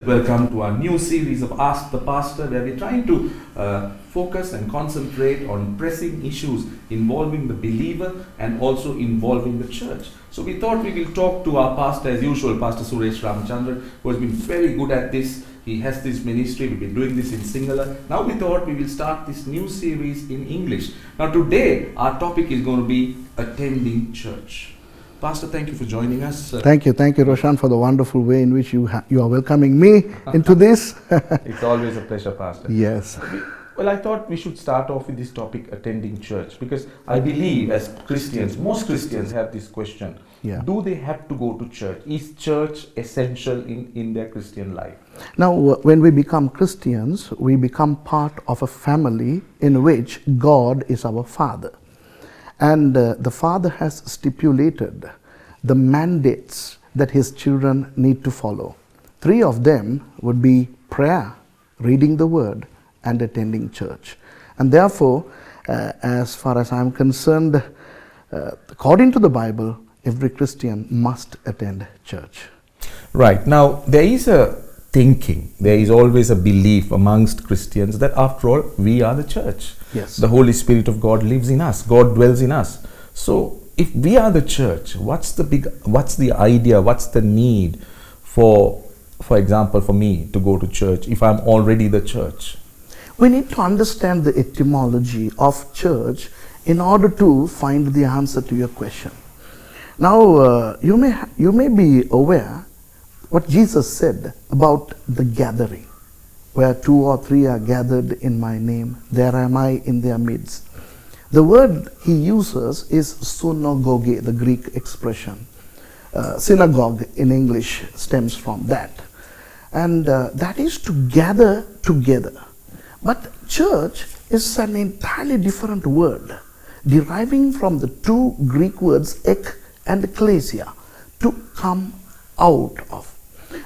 Welcome to our new series of Ask the Pastor, where we're trying to focus and concentrate on pressing issues involving the believer and also involving the church. So we thought we will talk to our pastor as usual, Pastor Suresh Ramachandran, who has been very good at this. He has this ministry, we've been doing this in Sinhala. Now we thought we will start this new series in English. Now today our topic is going to be attending church. Pastor, thank you for joining us. Thank you, Roshan, for the wonderful way in which you are welcoming me into this. It's always a pleasure, Pastor. Yes. Well, I thought we should start off with this topic, attending church, because I believe as Christians, most Christians have this question. Yeah. Do they have to go to church? Is church essential in their Christian life? Now, when we become Christians, we become part of a family in which God is our Father. And the Father has stipulated the mandates that His children need to follow. 3 of them would be prayer, reading the Word, and attending church. And therefore, as far as I'm concerned, according to the Bible, every Christian must attend church. Right. Now, there is a thinking, there is always a belief amongst Christians that after all, we are the church. Yes. The Holy Spirit of God lives in us. God dwells in us. So, if we are the church, what's the idea, what's the need for example, for me to go to church if I'm already the church? We need to understand the etymology of church in order to find the answer to your question. Now, you may be aware what Jesus said about the gathering, where 2 or 3 are gathered in my name, there am I in their midst. The word he uses is synagoge, the Greek expression. Synagogue in English stems from that. And that is to gather together. But church is an entirely different word, deriving from the 2 Greek words ek and ecclesia, to come out of.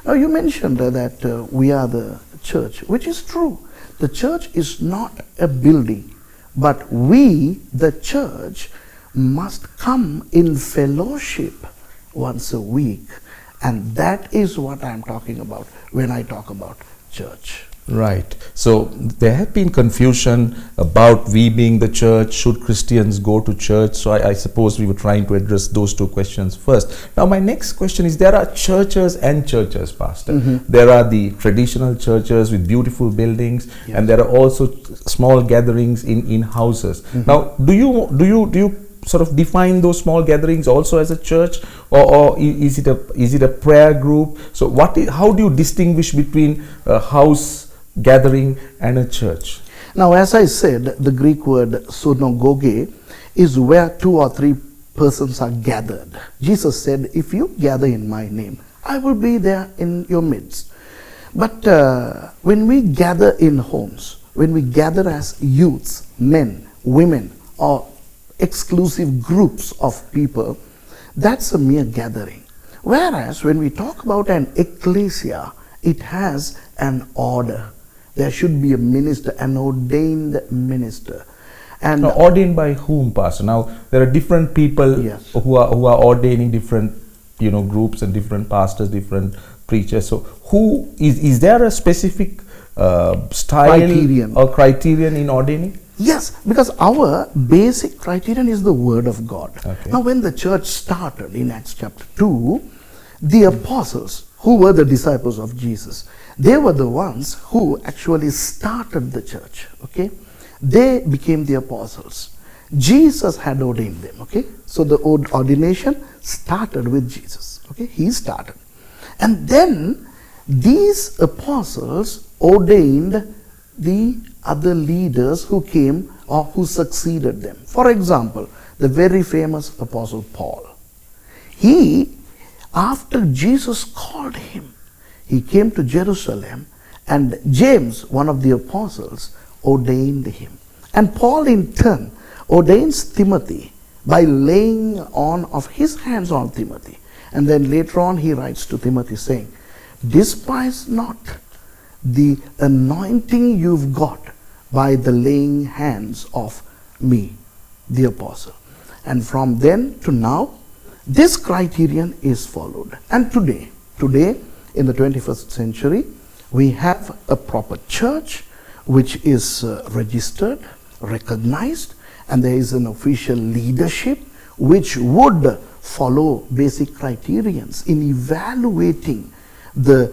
Now you mentioned that we are the church, which is true. The church is not a building, but we, the church, must come in fellowship once a week. And that is what I'm talking about when I talk about church. Right. So there have been confusion about we being the church. Should Christians go to church? So I suppose we were trying to address those 2 questions first. Now my next question is, there are churches and churches, Pastor. Mm-hmm. There are the traditional churches with beautiful buildings, yes, and there are also small gatherings in houses. Mm-hmm. Now do you sort of define those small gatherings also as a church, or is it a prayer group? So how do you distinguish between a house gathering and a church? Now, as I said, the Greek word synagoge is where 2 or 3 persons are gathered. Jesus said, if you gather in my name, I will be there in your midst. But when we gather in homes, when we gather as youths, men, women, or exclusive groups of people, that's a mere gathering. Whereas when we talk about an ecclesia, it has an order. There should be a minister, an ordained minister. And now, ordained by whom, Pastor? Now there are different people, yes, who are ordaining different groups and different pastors, different preachers. So who is there a specific style criterion in ordaining? Yes, because our basic criterion is the Word of God. Okay. Now when the church started in Acts chapter 2, the apostles, who were the disciples of Jesus, they were the ones who actually started the church. Okay, they became the apostles. Jesus had ordained them. Okay, so the ordination started with Jesus. Okay, he started, and then these apostles ordained the other leaders who came or who succeeded them. For example, the very famous apostle Paul. He, after Jesus called him, he came to Jerusalem, and James, one of the apostles, ordained him. And Paul in turn ordains Timothy by laying on of his hands on Timothy. And then later on he writes to Timothy saying, despise not the anointing you've got by the laying hands of me, the apostle. And from then to now, this criterion is followed. And today in the 21st century, We have a proper church which is registered, recognized, and there is an official leadership which would follow basic criterions in evaluating the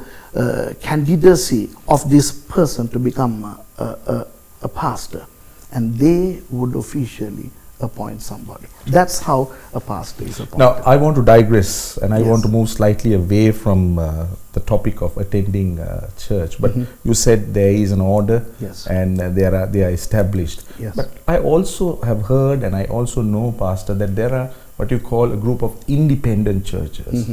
candidacy of this person to become a pastor, and they would officially appoint somebody. That's how a pastor is appointed. Now, I want to digress, and I Yes. want to move slightly away from the topic of attending church. But you said there is an order, Yes. and they are established. Yes. But I also have heard, and I also know, Pastor, that there are what you call a group of independent churches.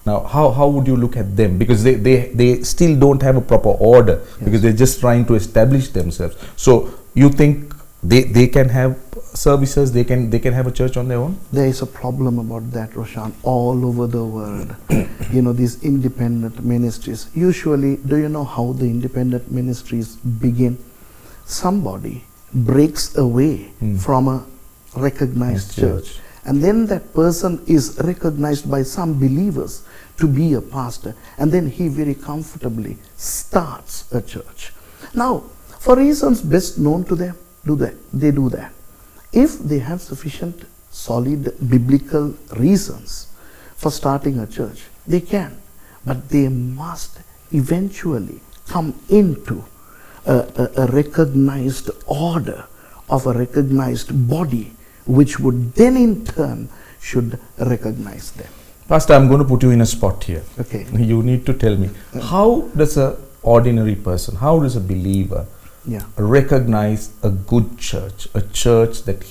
Now, how would you look at them? Because they still don't have a proper order, because they're just trying to establish themselves. So you think they can have services, they can have a church on their own? There is a problem about that, Roshan, all over the world. These independent ministries. Usually, do you know how the independent ministries begin? Somebody breaks away from a recognized Yes, church, and then that person is recognized by some believers to be a pastor, and then he very comfortably starts a church. Now, for reasons best known to them, they do that. If they have sufficient solid biblical reasons for starting a church, they can, but they must eventually come into a recognized order of a recognized body, which would then in turn should recognize them. Pastor, I'm going to put you in a spot here. Okay. You need to tell me, how does a ordinary person, how does a believer Yeah. recognize a good church, a church that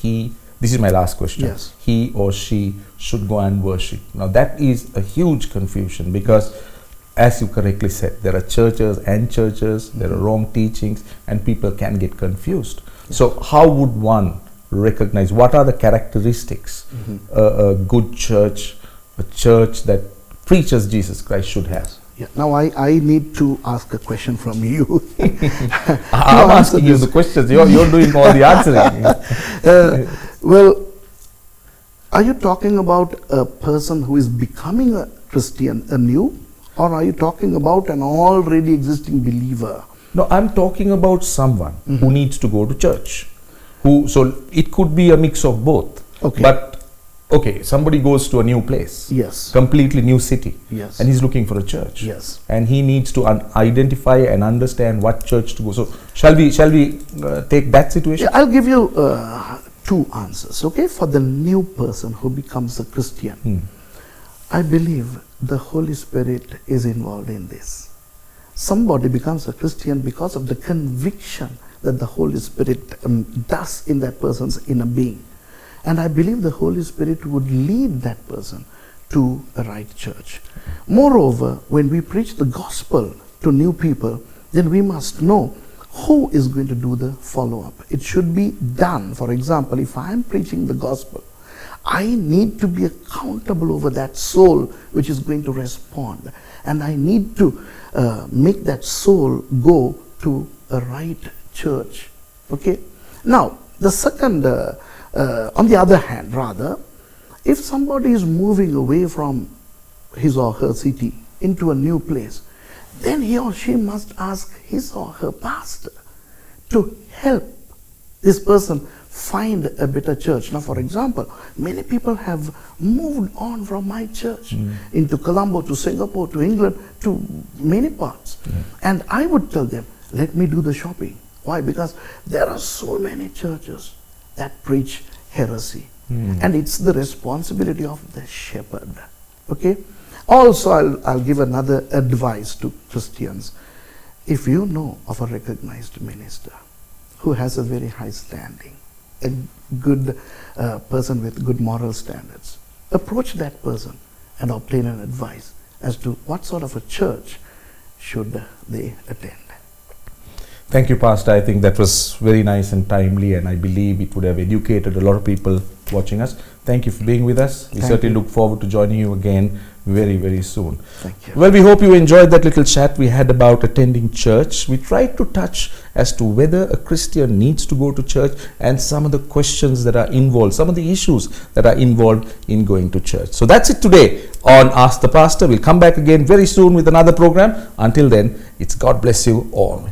this is my last question, Yes. he or she should go and worship? Now that is a huge confusion, because as you correctly said, there are churches and churches, there are wrong teachings, and people can get confused. So how would one recognize, what are the characteristics a good church, a church that preaches Jesus Christ should have? Yeah. Now I need to ask a question from you. I'm asking you the questions, you're doing all the answering. Well, are you talking about a person who is becoming a Christian anew, or are you talking about an already existing believer? No, I'm talking about someone who needs to go to church. So it could be a mix of both. Okay. But, okay, somebody goes to a new place. Yes. Completely new city. Yes. And he's looking for a church. Yes. And he needs to identify and understand what church to go. So shall we take that situation? Yeah, I'll give you two answers, okay? For the new person who becomes a Christian, I believe the Holy Spirit is involved in this. Somebody becomes a Christian because of the conviction that the Holy Spirit does in that person's inner being. And I believe the Holy Spirit would lead that person to a right church. Moreover, when we preach the gospel to new people, then we must know who is going to do the follow-up. It should be done. For example, if I am preaching the gospel, I need to be accountable over that soul which is going to respond. And I need to make that soul go to a right church. Okay? Now, the second, on the other hand, rather, if somebody is moving away from his or her city into a new place, then he or she must ask his or her pastor to help this person find a better church. Now, for example, many people have moved on from my church into Colombo, to Singapore, to England, to many parts. And I would tell them, let me do the shopping. Why? Because there are so many churches that preach heresy. And it's the responsibility of the shepherd. Okay? Also, I'll give another advice to Christians. If you know of a recognized minister who has a very high standing, a good person with good moral standards, approach that person and obtain an advice as to what sort of a church should they attend. Thank you, Pastor. I think that was very nice and timely, and I believe it would have educated a lot of people watching us. Thank you for being with us. We certainly look forward to joining you again very, very soon. Thank you. Well, we hope you enjoyed that little chat we had about attending church. We tried to touch as to whether a Christian needs to go to church and some of the questions that are involved, some of the issues that are involved in going to church. So that's it today on Ask the Pastor. We'll come back again very soon with another program. Until then, it's God bless you all.